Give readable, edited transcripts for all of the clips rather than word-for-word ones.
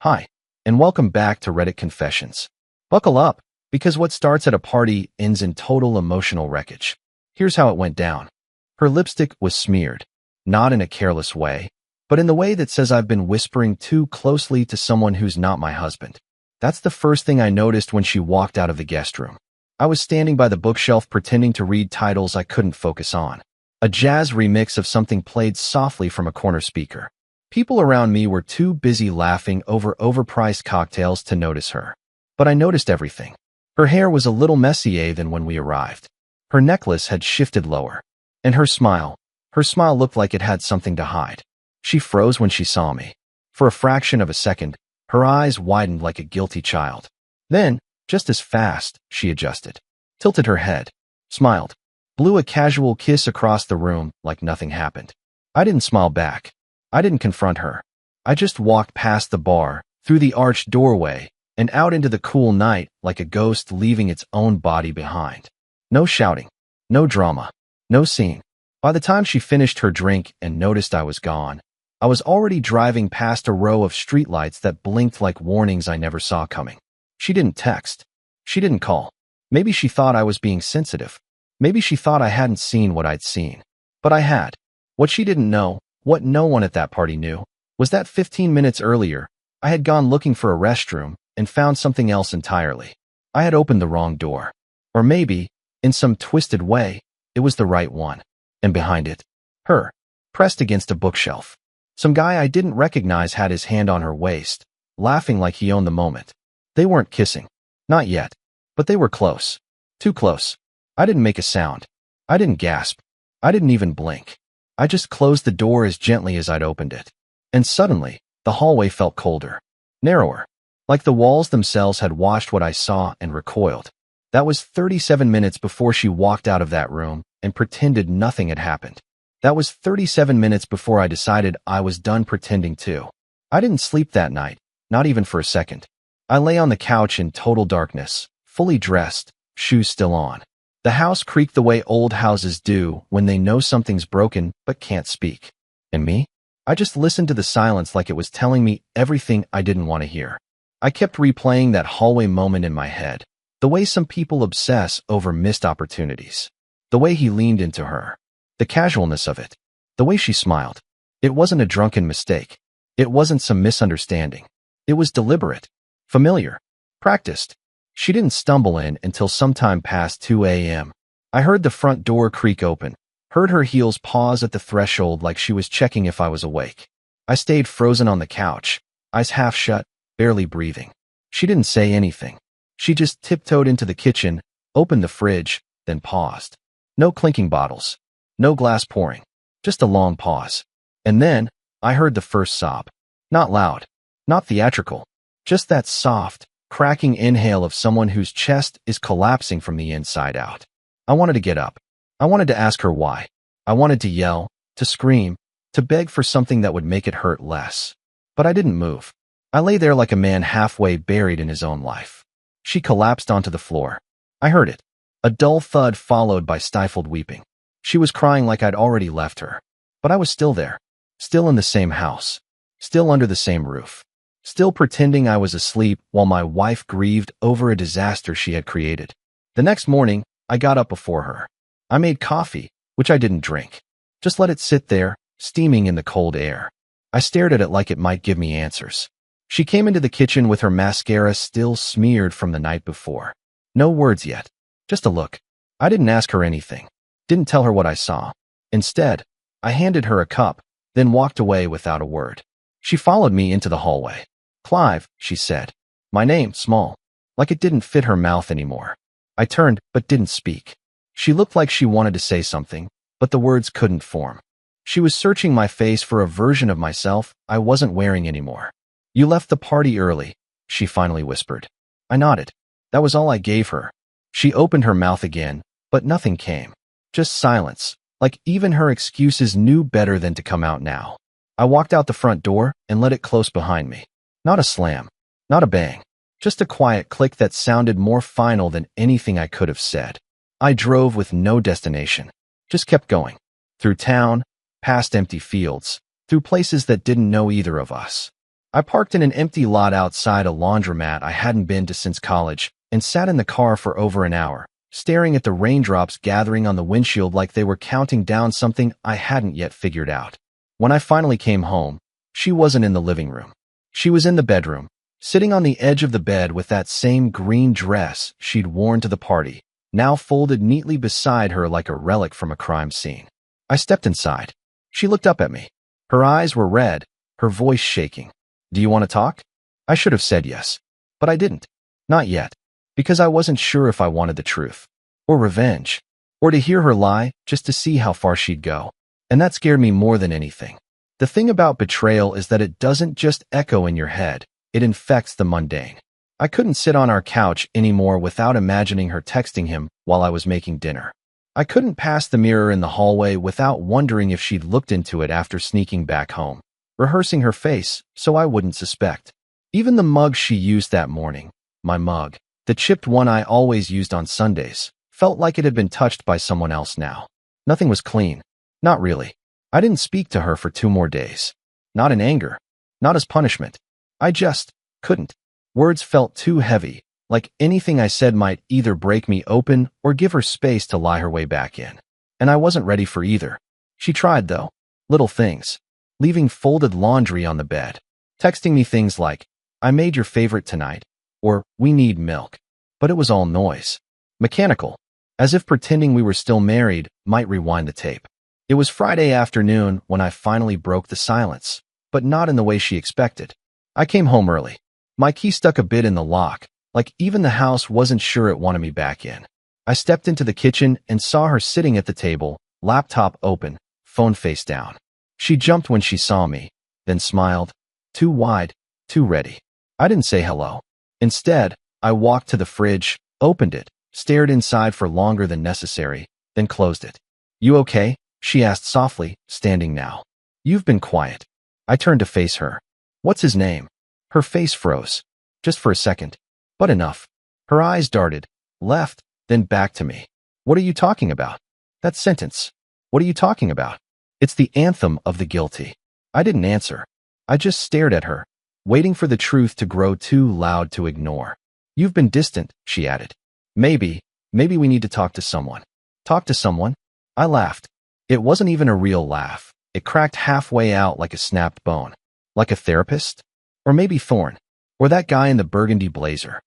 Hi, and welcome back to Reddit Confessions. Buckle up, because what starts at a party ends in total emotional wreckage. Here's how it went down. Her lipstick was smeared, not in a careless way, but in the way that says I've been whispering too closely to someone who's not my husband. That's the first thing I noticed when she walked out of the guest room. I was standing by the bookshelf pretending to read titles I couldn't focus on. A jazz remix of something played softly from a corner speaker. People around me were too busy laughing over overpriced cocktails to notice her. But I noticed everything. Her hair was a little messier than when we arrived. Her necklace had shifted lower. And her smile looked like it had something to hide. She froze when she saw me. For a fraction of a second, her eyes widened like a guilty child. Then, just as fast, she adjusted, tilted her head, smiled, blew a casual kiss across the room like nothing happened. I didn't smile back. I didn't confront her. I just walked past the bar, through the arched doorway, and out into the cool night like a ghost leaving its own body behind. No shouting, no drama, no scene. By the time she finished her drink and noticed I was gone, I was already driving past a row of streetlights that blinked like warnings I never saw coming. She didn't text. She didn't call. Maybe she thought I was being sensitive. Maybe she thought I hadn't seen what I'd seen. But I had. What she didn't know, what no one at that party knew, was that 15 minutes earlier, I had gone looking for a restroom and found something else entirely. I had opened the wrong door. Or maybe, in some twisted way, it was the right one. And behind it, her, pressed against a bookshelf. Some guy I didn't recognize had his hand on her waist, laughing like he owned the moment. They weren't kissing. Not yet. But they were close. Too close. I didn't make a sound. I didn't gasp. I didn't even blink. I just closed the door as gently as I'd opened it. And suddenly, the hallway felt colder. Narrower. Like the walls themselves had watched what I saw and recoiled. That was 37 minutes before she walked out of that room and pretended nothing had happened. That was 37 minutes before I decided I was done pretending too. I didn't sleep that night, not even for a second. I lay on the couch in total darkness, fully dressed, shoes still on. The house creaked the way old houses do when they know something's broken but can't speak. And me? I just listened to the silence like it was telling me everything I didn't want to hear. I kept replaying that hallway moment in my head, the way some people obsess over missed opportunities. The way he leaned into her. The casualness of it. The way she smiled. It wasn't a drunken mistake. It wasn't some misunderstanding. It was deliberate. Familiar. Practiced. She didn't stumble in until sometime past 2 a.m. I heard the front door creak open, heard her heels pause at the threshold like she was checking if I was awake. I stayed frozen on the couch, eyes half shut, barely breathing. She didn't say anything. She just tiptoed into the kitchen, opened the fridge, then paused. No clinking bottles. No glass pouring. Just a long pause. And then, I heard the first sob. Not loud. Not theatrical. Just that soft, cracking inhale of someone whose chest is collapsing from the inside out. I wanted to get up. I wanted to ask her why. I wanted to yell, to scream, to beg for something that would make it hurt less. But I didn't move. I lay there like a man halfway buried in his own life. She collapsed onto the floor. I heard it. A dull thud followed by stifled weeping. She was crying like I'd already left her. But I was still there. Still in the same house. Still under the same roof. Still pretending I was asleep while my wife grieved over a disaster she had created. The next morning, I got up before her. I made coffee, which I didn't drink. Just let it sit there, steaming in the cold air. I stared at it like it might give me answers. She came into the kitchen with her mascara still smeared from the night before. No words yet. Just a look. I didn't ask her anything. Didn't tell her what I saw. Instead, I handed her a cup, then walked away without a word. She followed me into the hallway. Clive, she said. My name, small. Like it didn't fit her mouth anymore. I turned, but didn't speak. She looked like she wanted to say something, but the words couldn't form. She was searching my face for a version of myself I wasn't wearing anymore. You left the party early, she finally whispered. I nodded. That was all I gave her. She opened her mouth again, but nothing came. Just silence, like even her excuses knew better than to come out now. I walked out the front door and let it close behind me. Not a slam, not a bang, just a quiet click that sounded more final than anything I could have said. I drove with no destination, just kept going. Through town, past empty fields, through places that didn't know either of us. I parked in an empty lot outside a laundromat I hadn't been to since college and sat in the car for over an hour, staring at the raindrops gathering on the windshield like they were counting down something I hadn't yet figured out. When I finally came home, she wasn't in the living room. She was in the bedroom, sitting on the edge of the bed with that same green dress she'd worn to the party, now folded neatly beside her like a relic from a crime scene. I stepped inside. She looked up at me. Her eyes were red, her voice shaking. "Do you want to talk?" I should have said yes, but I didn't. Not yet, because I wasn't sure if I wanted the truth, or revenge, or to hear her lie just to see how far she'd go. And that scared me more than anything. The thing about betrayal is that it doesn't just echo in your head, it infects the mundane. I couldn't sit on our couch anymore without imagining her texting him while I was making dinner. I couldn't pass the mirror in the hallway without wondering if she'd looked into it after sneaking back home, rehearsing her face so I wouldn't suspect. Even the mug she used that morning, my mug, the chipped one I always used on Sundays, felt like it had been touched by someone else now. Nothing was clean. Not really. I didn't speak to her for 2 more days. Not in anger. Not as punishment. I just couldn't. Words felt too heavy, like anything I said might either break me open or give her space to lie her way back in. And I wasn't ready for either. She tried, though. Little things. Leaving folded laundry on the bed. Texting me things like, "I made your favorite tonight," or "We need milk." But it was all noise. Mechanical. As if pretending we were still married might rewind the tape. It was Friday afternoon when I finally broke the silence, but not in the way she expected. I came home early. My key stuck a bit in the lock, like even the house wasn't sure it wanted me back in. I stepped into the kitchen and saw her sitting at the table, laptop open, phone face down. She jumped when she saw me, then smiled. Too wide, too ready. I didn't say hello. Instead, I walked to the fridge, opened it, stared inside for longer than necessary, then closed it. "You okay?" she asked softly, standing now. "You've been quiet." I turned to face her. "What's his name?" Her face froze. Just for a second. But enough. Her eyes darted, left, then back to me. "What are you talking about?" That sentence. "What are you talking about?" It's the anthem of the guilty. I didn't answer. I just stared at her, waiting for the truth to grow too loud to ignore. "You've been distant," she added. Maybe we need to talk to someone." Talk to someone? I laughed. It wasn't even a real laugh. It cracked halfway out like a snapped bone. Like a therapist? Or maybe Thorne. Or that guy in the burgundy blazer.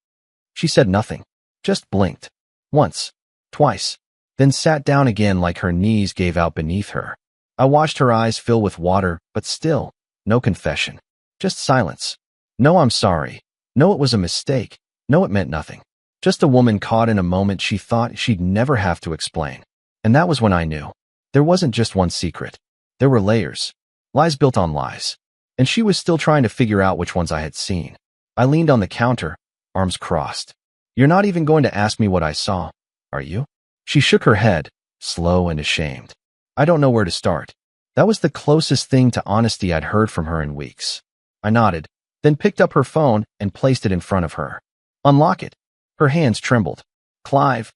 She said nothing. Just blinked. Once. Twice. Then sat down again like her knees gave out beneath her. I watched her eyes fill with water, but still, no confession. Just silence. No, I'm sorry. No, it was a mistake. No, it meant nothing. Just a woman caught in a moment she thought she'd never have to explain. And that was when I knew. There wasn't just one secret. There were layers. Lies built on lies. And she was still trying to figure out which ones I had seen. I leaned on the counter, arms crossed. "You're not even going to ask me what I saw, are you?" She shook her head, slow and ashamed. "I don't know where to start." That was the closest thing to honesty I'd heard from her in weeks. I nodded, then picked up her phone and placed it in front of her. "Unlock it." Her hands trembled. "Clive."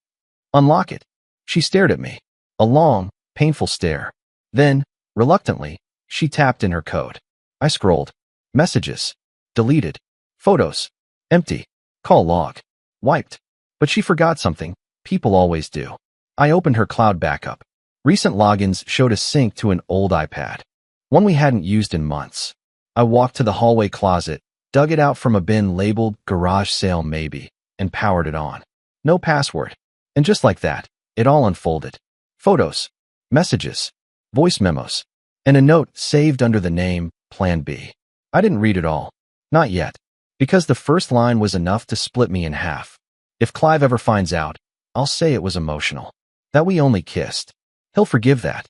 "Unlock it." She stared at me. A long, painful stare. Then, reluctantly, she tapped in her code. I scrolled. Messages. Deleted. Photos. Empty. Call log. Wiped. But she forgot something. People always do. I opened her cloud backup. Recent logins showed a sync to an old iPad. One we hadn't used in months. I walked to the hallway closet, dug it out from a bin labeled garage sale maybe, and powered it on. No password. And just like that, it all unfolded. Photos. Messages. Voice memos. And a note saved under the name Plan B. I didn't read it all. Not yet. Because the first line was enough to split me in half. If Clive ever finds out, I'll say it was emotional. That we only kissed. He'll forgive that.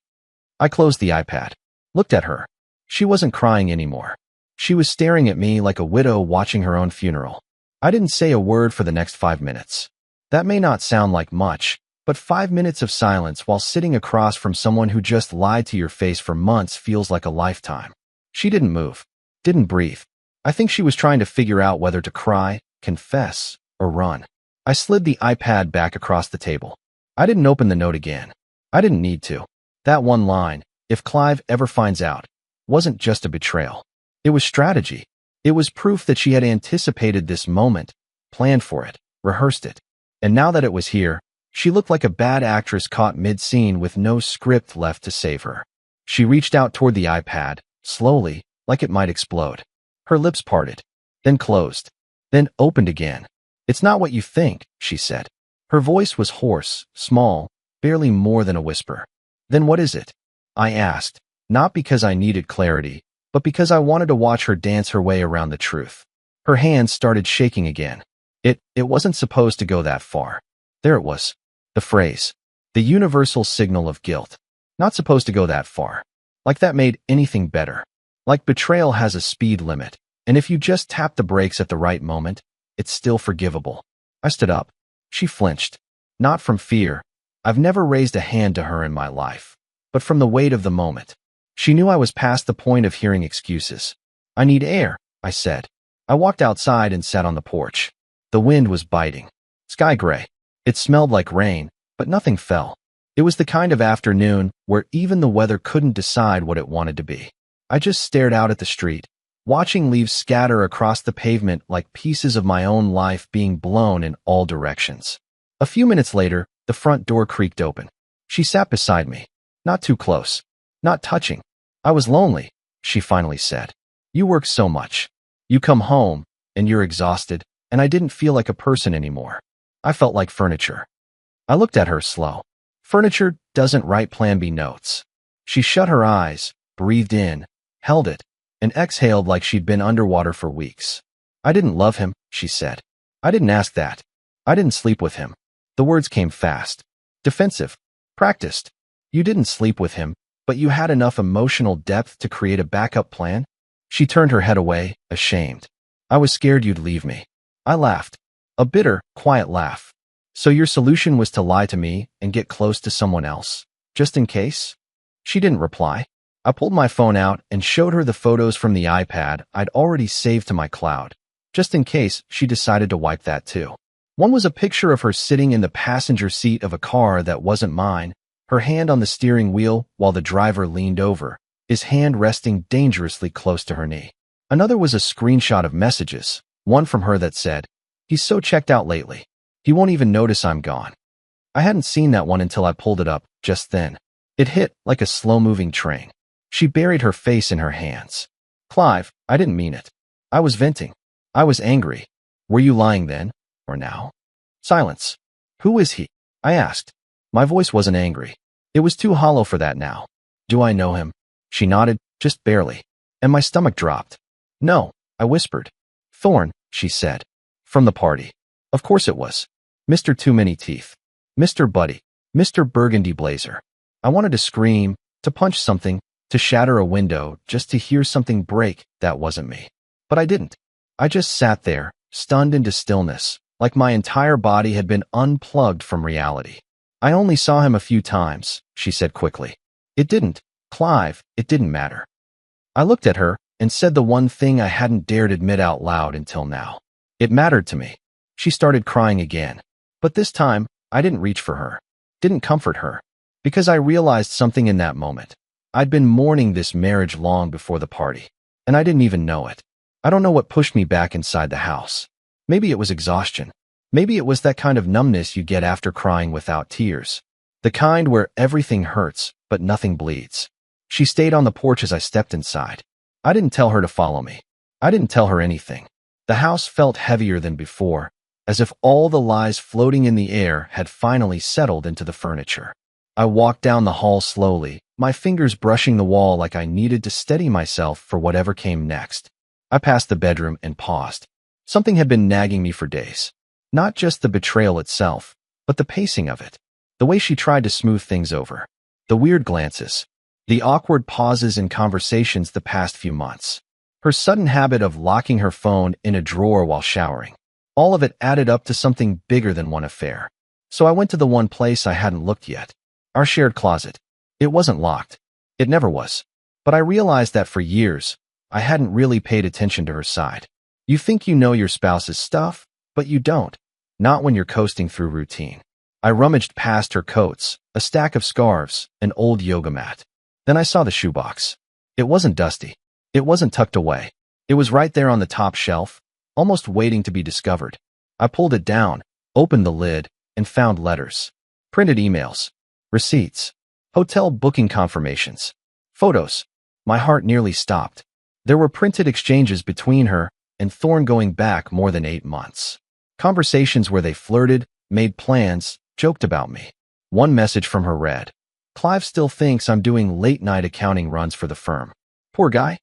I closed the iPad. Looked at her. She wasn't crying anymore. She was staring at me like a widow watching her own funeral. I didn't say a word for the next 5 minutes. That may not sound like much, but 5 minutes of silence while sitting across from someone who just lied to your face for months feels like a lifetime. She didn't move. Didn't breathe. I think she was trying to figure out whether to cry, confess, or run. I slid the iPad back across the table. I didn't open the note again. I didn't need to. That one line, "If Clive ever finds out," wasn't just a betrayal. It was strategy. It was proof that she had anticipated this moment, planned for it, rehearsed it. And now that it was here, she looked like a bad actress caught mid-scene with no script left to save her. She reached out toward the iPad, slowly, like it might explode. Her lips parted, then closed, then opened again. "It's not what you think," she said. Her voice was hoarse, small, barely more than a whisper. "Then what is it?" I asked, not because I needed clarity, but because I wanted to watch her dance her way around the truth. Her hands started shaking again. It wasn't supposed to go that far. There it was. The phrase. The universal signal of guilt. Not supposed to go that far. Like that made anything better. Like betrayal has a speed limit, and if you just tap the brakes at the right moment, it's still forgivable. I stood up. She flinched. Not from fear. I've never raised a hand to her in my life. But from the weight of the moment. She knew I was past the point of hearing excuses. "I need air," I said. I walked outside and sat on the porch. The wind was biting. Sky gray. It smelled like rain, but nothing fell. It was the kind of afternoon where even the weather couldn't decide what it wanted to be. I just stared out at the street, watching leaves scatter across the pavement like pieces of my own life being blown in all directions. A few minutes later, the front door creaked open. She sat beside me. Not too close. Not touching. "I was lonely," she finally said. "You work so much. You come home, and you're exhausted, and I didn't feel like a person anymore. I felt like furniture." I looked at her slow. Furniture doesn't write Plan B notes. She shut her eyes, breathed in, held it, and exhaled like she'd been underwater for weeks. "I didn't love him," she said. "I didn't ask that. I didn't sleep with him." The words came fast. Defensive. Practiced. "You didn't sleep with him, but you had enough emotional depth to create a backup plan?" She turned her head away, ashamed. "I was scared you'd leave me." I laughed. A bitter, quiet laugh. "So your solution was to lie to me and get close to someone else? Just in case?" She didn't reply. I pulled my phone out and showed her the photos from the iPad I'd already saved to my cloud. Just in case, she decided to wipe that too. One was a picture of her sitting in the passenger seat of a car that wasn't mine, her hand on the steering wheel while the driver leaned over, his hand resting dangerously close to her knee. Another was a screenshot of messages, one from her that said, "He's so checked out lately. He won't even notice I'm gone." I hadn't seen that one until I pulled it up just then. It hit like a slow-moving train. She buried her face in her hands. "Clive, I didn't mean it. I was venting. I was angry. Were you lying then? Or now?" Silence. "Who is he?" I asked. My voice wasn't angry. It was too hollow for that now. "Do I know him?" She nodded, just barely. And my stomach dropped. "No," I whispered. "Thorn," she said. "From the party." Of course it was. Mr. Too Many Teeth. Mr. Buddy. Mr. Burgundy Blazer. I wanted to scream, to punch something, to shatter a window, just to hear something break that wasn't me. But I didn't. I just sat there, stunned into stillness, like my entire body had been unplugged from reality. "I only saw him a few times," she said quickly. "It didn't, Clive, it didn't matter." I looked at her and said the one thing I hadn't dared admit out loud until now. It mattered to me. She started crying again. But this time, I didn't reach for her. Didn't comfort her. Because I realized something in that moment. I'd been mourning this marriage long before the party. And I didn't even know it. I don't know what pushed me back inside the house. Maybe it was exhaustion. Maybe it was that kind of numbness you get after crying without tears. The kind where everything hurts, but nothing bleeds. She stayed on the porch as I stepped inside. I didn't tell her to follow me. I didn't tell her anything. The house felt heavier than before, as if all the lies floating in the air had finally settled into the furniture. I walked down the hall slowly, my fingers brushing the wall like I needed to steady myself for whatever came next. I passed the bedroom and paused. Something had been nagging me for days. Not just the betrayal itself, but the pacing of it. The way she tried to smooth things over. The weird glances. The awkward pauses in conversations the past few months. Her sudden habit of locking her phone in a drawer while showering. All of it added up to something bigger than one affair. So I went to the one place I hadn't looked yet. Our shared closet. It wasn't locked. It never was. But I realized that for years, I hadn't really paid attention to her side. You think you know your spouse's stuff, but you don't. Not when you're coasting through routine. I rummaged past her coats, a stack of scarves, an old yoga mat. Then I saw the shoebox. It wasn't dusty. It wasn't tucked away. It was right there on the top shelf, almost waiting to be discovered. I pulled it down, opened the lid, and found letters. Printed emails. Receipts. Hotel booking confirmations. Photos. My heart nearly stopped. There were printed exchanges between her and Thorne going back more than 8 months. Conversations where they flirted, made plans, joked about me. One message from her read, "Clive still thinks I'm doing late-night accounting runs for the firm. Poor guy."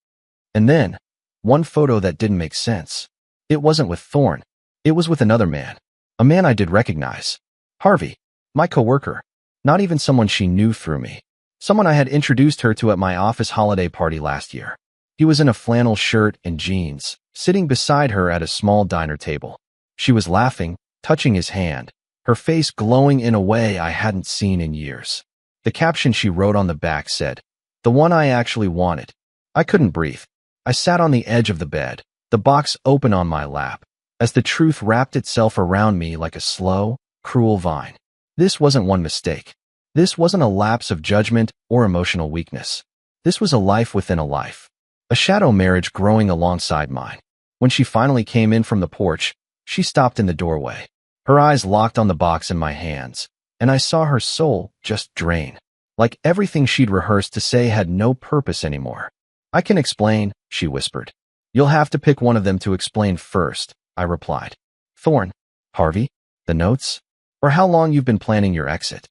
And then, one photo that didn't make sense. It wasn't with Thorne. It was with another man. A man I did recognize. Harvey, my coworker. Not even someone she knew through me. Someone I had introduced her to at my office holiday party last year. He was in a flannel shirt and jeans, sitting beside her at a small diner table. She was laughing, touching his hand, her face glowing in a way I hadn't seen in years. The caption she wrote on the back said, "The one I actually wanted." I couldn't breathe. I sat on the edge of the bed, the box open on my lap, as the truth wrapped itself around me like a slow, cruel vine. This wasn't one mistake. This wasn't a lapse of judgment or emotional weakness. This was a life within a life. A shadow marriage growing alongside mine. When she finally came in from the porch, she stopped in the doorway. Her eyes locked on the box in my hands, and I saw her soul just drain. Like everything she'd rehearsed to say had no purpose anymore. "I can explain," she whispered. "You'll have to pick one of them to explain first," I replied. "Thorne, Harvey, the notes, or how long you've been planning your exit?"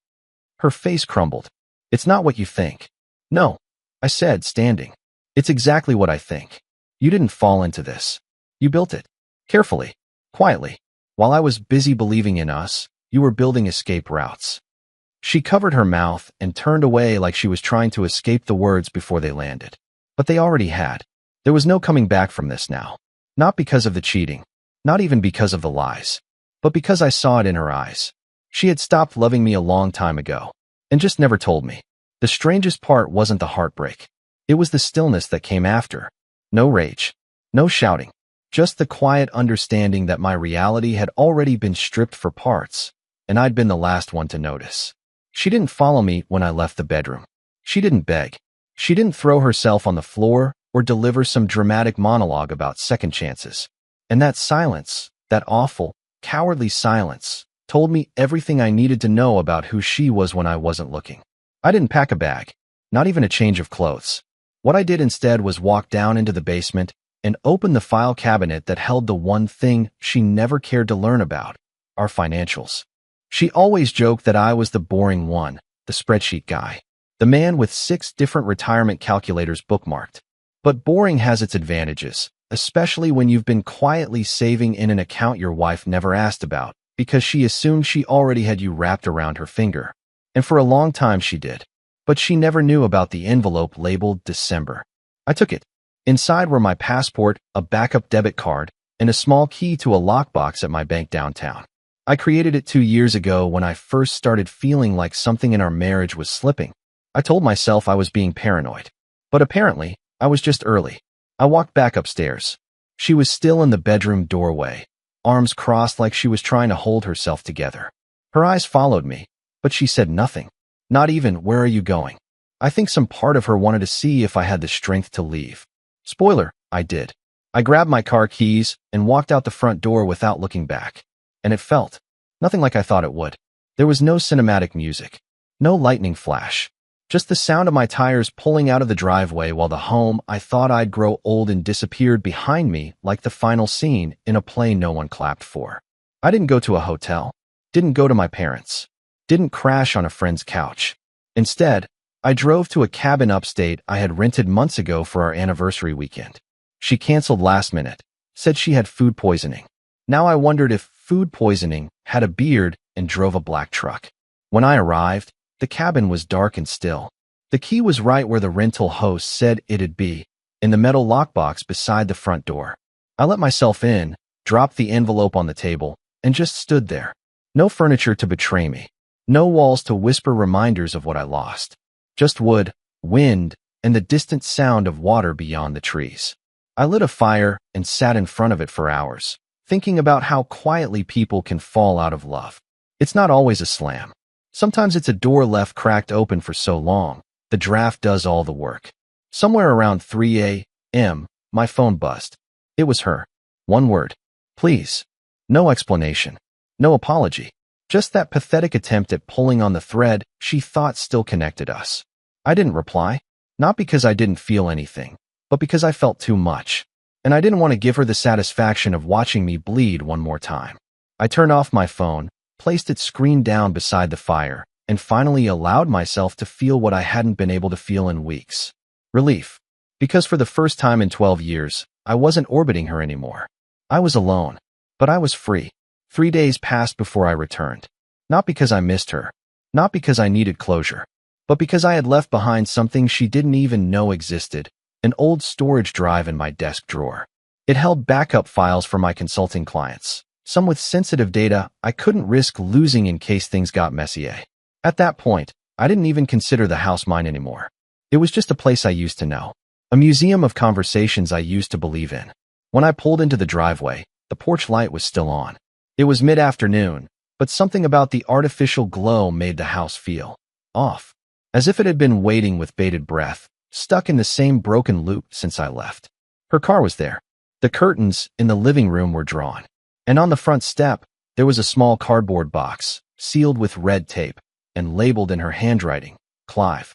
Her face crumbled. "It's not what you think." "No," I said, standing. "It's exactly what I think. You didn't fall into this. You built it. Carefully, quietly. While I was busy believing in us, you were building escape routes." She covered her mouth and turned away like she was trying to escape the words before they landed. But they already had. There was no coming back from this now. Not because of the cheating. Not even because of the lies. But because I saw it in her eyes. She had stopped loving me a long time ago. And just never told me. The strangest part wasn't the heartbreak. It was the stillness that came after. No rage. No shouting. Just the quiet understanding that my reality had already been stripped for parts, and I'd been the last one to notice. She didn't follow me when I left the bedroom. She didn't beg. She didn't throw herself on the floor or deliver some dramatic monologue about second chances. And that silence, that awful, cowardly silence, told me everything I needed to know about who she was when I wasn't looking. I didn't pack a bag, not even a change of clothes. What I did instead was walk down into the basement and open the file cabinet that held the one thing she never cared to learn about, our financials. She always joked that I was the boring one, the spreadsheet guy, the man with 6 different retirement calculators bookmarked. But boring has its advantages, especially when you've been quietly saving in an account your wife never asked about, because she assumed she already had you wrapped around her finger. And for a long time she did. But she never knew about the envelope labeled December. I took it. Inside were my passport, a backup debit card, and a small key to a lockbox at my bank downtown. I created it 2 years ago when I first started feeling like something in our marriage was slipping. I told myself I was being paranoid. But apparently, I was just early. I walked back upstairs. She was still in the bedroom doorway, arms crossed like she was trying to hold herself together. Her eyes followed me, but she said nothing. Not even, "Where are you going?" I think some part of her wanted to see if I had the strength to leave. Spoiler, I did. I grabbed my car keys and walked out the front door without looking back. And it felt nothing like I thought it would. There was no cinematic music, no lightning flash, just the sound of my tires pulling out of the driveway while the home I thought I'd grow old and disappeared behind me like the final scene in a play no one clapped for. I didn't go to a hotel, didn't go to my parents', didn't crash on a friend's couch. Instead, I drove to a cabin upstate I had rented months ago for our anniversary weekend. She canceled last minute, said she had food poisoning. Now I wondered if food poisoning had a beard and drove a black truck. When I arrived, the cabin was dark and still. The key was right where the rental host said it'd be, in the metal lockbox beside the front door. I let myself in, dropped the envelope on the table, and just stood there. No furniture to betray me. No walls to whisper reminders of what I lost. Just wood, wind, and the distant sound of water beyond the trees. I lit a fire and sat in front of it for hours, thinking about how quietly people can fall out of love. It's not always a slam. Sometimes it's a door left cracked open for so long, the draft does all the work. Somewhere around 3 a.m., my phone buzzed. It was her. One word. Please. No explanation. No apology. Just that pathetic attempt at pulling on the thread she thought still connected us. I didn't reply. Not because I didn't feel anything, but because I felt too much. And I didn't want to give her the satisfaction of watching me bleed one more time. I turned off my phone, placed its screen down beside the fire, and finally allowed myself to feel what I hadn't been able to feel in weeks. Relief. Because for the first time in 12 years, I wasn't orbiting her anymore. I was alone, but I was free. 3 days passed before I returned. Not because I missed her, not because I needed closure, but because I had left behind something she didn't even know existed, an old storage drive in my desk drawer. It held backup files for my consulting clients, some with sensitive data I couldn't risk losing in case things got messy. At that point, I didn't even consider the house mine anymore. It was just a place I used to know, a museum of conversations I used to believe in. When I pulled into the driveway, the porch light was still on. It was mid-afternoon, but something about the artificial glow made the house feel off, as if it had been waiting with bated breath, stuck in the same broken loop since I left. Her car was there. The curtains in the living room were drawn, and on the front step, there was a small cardboard box, sealed with red tape, and labeled in her handwriting, Clive.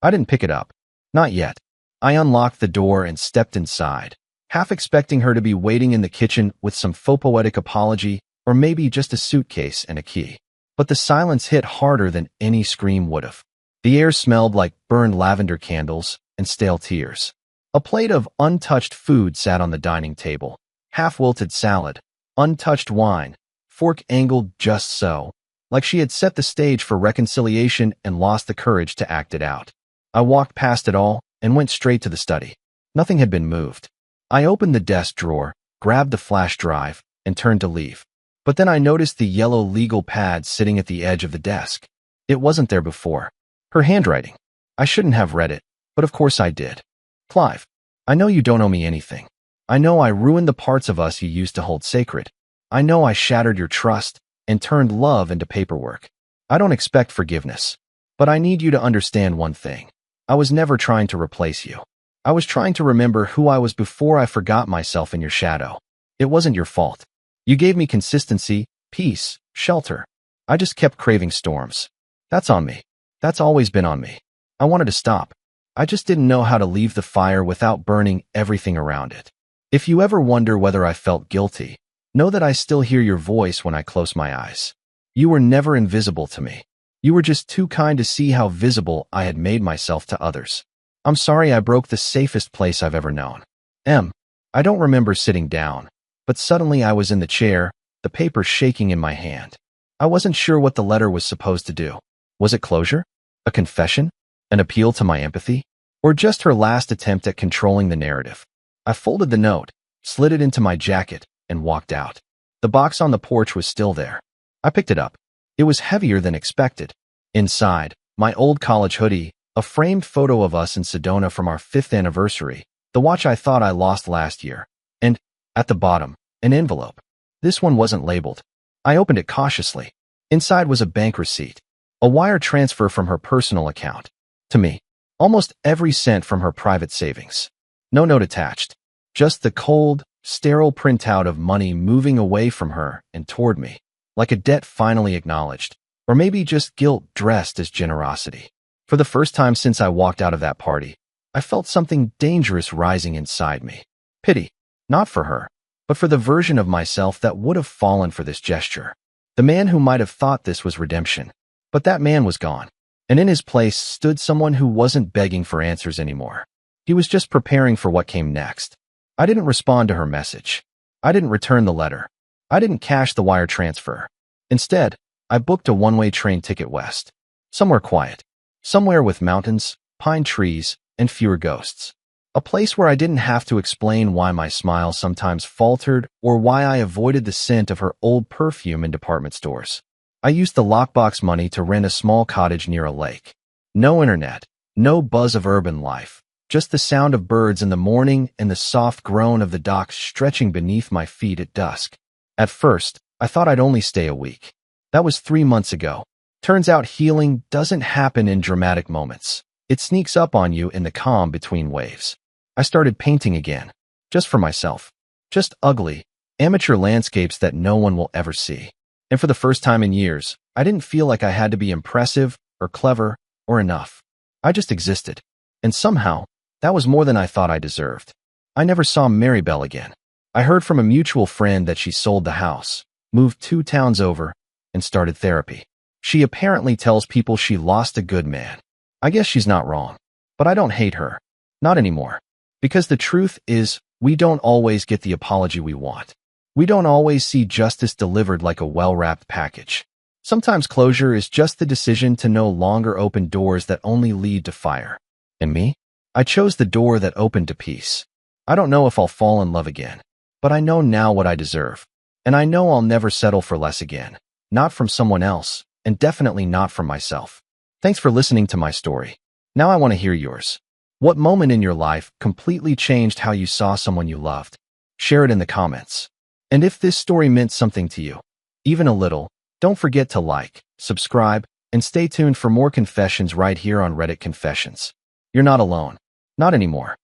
I didn't pick it up. Not yet. I unlocked the door and stepped inside, half expecting her to be waiting in the kitchen with some faux poetic apology, or maybe just a suitcase and a key. But the silence hit harder than any scream would have. The air smelled like burned lavender candles and stale tears. A plate of untouched food sat on the dining table, half-wilted salad, untouched wine, fork angled just so, like she had set the stage for reconciliation and lost the courage to act it out. I walked past it all and went straight to the study. Nothing had been moved. I opened the desk drawer, grabbed the flash drive, and turned to leave. But then I noticed the yellow legal pad sitting at the edge of the desk. It wasn't there before. Her handwriting. I shouldn't have read it, but of course I did. Clive, I know you don't owe me anything. I know I ruined the parts of us you used to hold sacred. I know I shattered your trust and turned love into paperwork. I don't expect forgiveness, but I need you to understand one thing. I was never trying to replace you. I was trying to remember who I was before I forgot myself in your shadow. It wasn't your fault. You gave me consistency, peace, shelter. I just kept craving storms. That's on me. That's always been on me. I wanted to stop. I just didn't know how to leave the fire without burning everything around it. If you ever wonder whether I felt guilty, know that I still hear your voice when I close my eyes. You were never invisible to me. You were just too kind to see how visible I had made myself to others. I'm sorry I broke the safest place I've ever known. I don't remember sitting down, but suddenly I was in the chair, the paper shaking in my hand. I wasn't sure what the letter was supposed to do. Was it closure? A confession? An appeal to my empathy? Or just her last attempt at controlling the narrative? I folded the note, slid it into my jacket, and walked out. The box on the porch was still there. I picked it up. It was heavier than expected. Inside, my old college hoodie, a framed photo of us in Sedona from our 5th anniversary, the watch I thought I lost last year, and, at the bottom, an envelope. This one wasn't labeled. I opened it cautiously. Inside was a bank receipt, a wire transfer from her personal account. To me, almost every cent from her private savings. No note attached. Just the cold, sterile printout of money moving away from her and toward me, like a debt finally acknowledged, or maybe just guilt dressed as generosity. For the first time since I walked out of that party, I felt something dangerous rising inside me. Pity, not for her, but for the version of myself that would have fallen for this gesture. The man who might have thought this was redemption. But that man was gone, and in his place stood someone who wasn't begging for answers anymore. He was just preparing for what came next. I didn't respond to her message. I didn't return the letter. I didn't cash the wire transfer. Instead, I booked a one-way train ticket west. Somewhere quiet. Somewhere with mountains, pine trees, and fewer ghosts. A place where I didn't have to explain why my smile sometimes faltered or why I avoided the scent of her old perfume in department stores. I used the lockbox money to rent a small cottage near a lake. No internet, no buzz of urban life, just the sound of birds in the morning and the soft groan of the docks stretching beneath my feet at dusk. At first, I thought I'd only stay a week. That was 3 months ago. Turns out healing doesn't happen in dramatic moments. It sneaks up on you in the calm between waves. I started painting again, just for myself. Just ugly, amateur landscapes that no one will ever see. And for the first time in years, I didn't feel like I had to be impressive or clever or enough. I just existed. And somehow, that was more than I thought I deserved. I never saw Maribel again. I heard from a mutual friend that she sold the house, moved 2 towns over, and started therapy. She apparently tells people she lost a good man. I guess she's not wrong. But I don't hate her. Not anymore. Because the truth is, we don't always get the apology we want. We don't always see justice delivered like a well-wrapped package. Sometimes closure is just the decision to no longer open doors that only lead to fire. And me? I chose the door that opened to peace. I don't know if I'll fall in love again, but I know now what I deserve. And I know I'll never settle for less again. Not from someone else, and definitely not from myself. Thanks for listening to my story. Now I want to hear yours. What moment in your life completely changed how you saw someone you loved? Share it in the comments. And if this story meant something to you, even a little, don't forget to like, subscribe, and stay tuned for more confessions right here on Reddit Confessions. You're not alone. Not anymore.